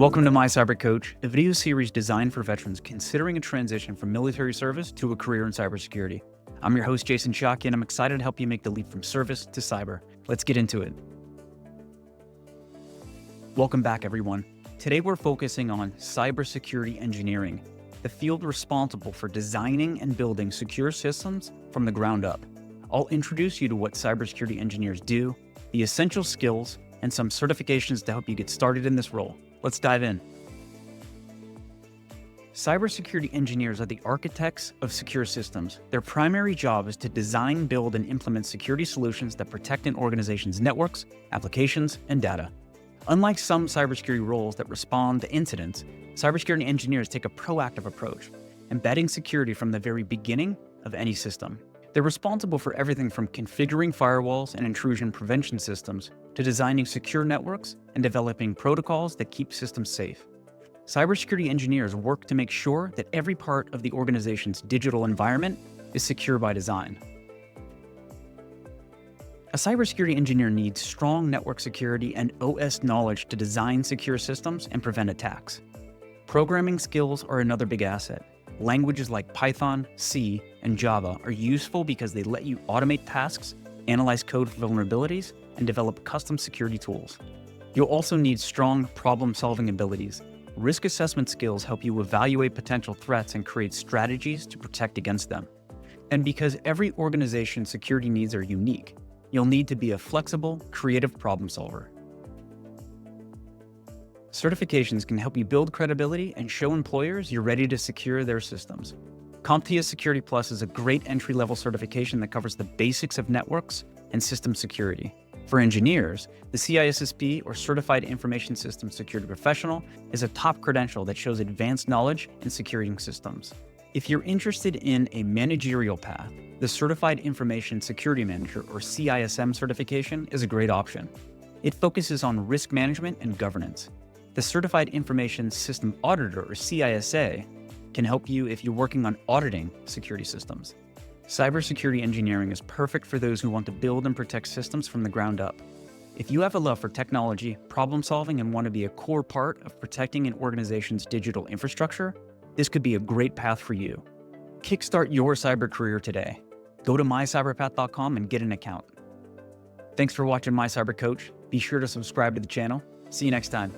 Welcome to My Cyber Coach, a video series designed for veterans considering a transition from military service to a career in cybersecurity. I'm your host, Jason Shockey, and I'm excited to help you make the leap from service to cyber. Let's get into it. Welcome back, everyone. Today we're focusing on cybersecurity engineering, the field responsible for designing and building secure systems from the ground up. I'll introduce you to what cybersecurity engineers do, the essential skills, and some certifications to help you get started in this role. Let's dive in. Cybersecurity engineers are the architects of secure systems. Their primary job is to design, build, and implement security solutions that protect an organization's networks, applications, and data. Unlike some cybersecurity roles that respond to incidents, cybersecurity engineers take a proactive approach, embedding security from the very beginning of any system. They're responsible for everything from configuring firewalls and intrusion prevention systems to designing secure networks and developing protocols that keep systems safe. Cybersecurity engineers work to make sure that every part of the organization's digital environment is secure by design. A cybersecurity engineer needs strong network security and OS knowledge to design secure systems and prevent attacks. Programming skills are another big asset. Languages like Python, C, and Java are useful because they let you automate tasks, analyze code for vulnerabilities, and develop custom security tools. You'll also need strong problem-solving abilities. Risk assessment skills help you evaluate potential threats and create strategies to protect against them. And because every organization's security needs are unique, you'll need to be a flexible, creative problem solver. Certifications can help you build credibility and show employers you're ready to secure their systems. CompTIA Security Plus is a great entry-level certification that covers the basics of networks and system security. For engineers, the CISSP, or Certified Information Systems Security Professional, is a top credential that shows advanced knowledge in securing systems. If you're interested in a managerial path, the Certified Information Security Manager, or CISM certification, is a great option. It focuses on risk management and governance. The Certified Information System Auditor, or CISA, can help you if you're working on auditing security systems. Cybersecurity engineering is perfect for those who want to build and protect systems from the ground up. If you have a love for technology, problem solving, and want to be a core part of protecting an organization's digital infrastructure, this could be a great path for you. Kickstart your cyber career today. Go to mycyberpath.com and get an account. Thanks for watching My Cyber Coach. Be sure to subscribe to the channel. See you next time.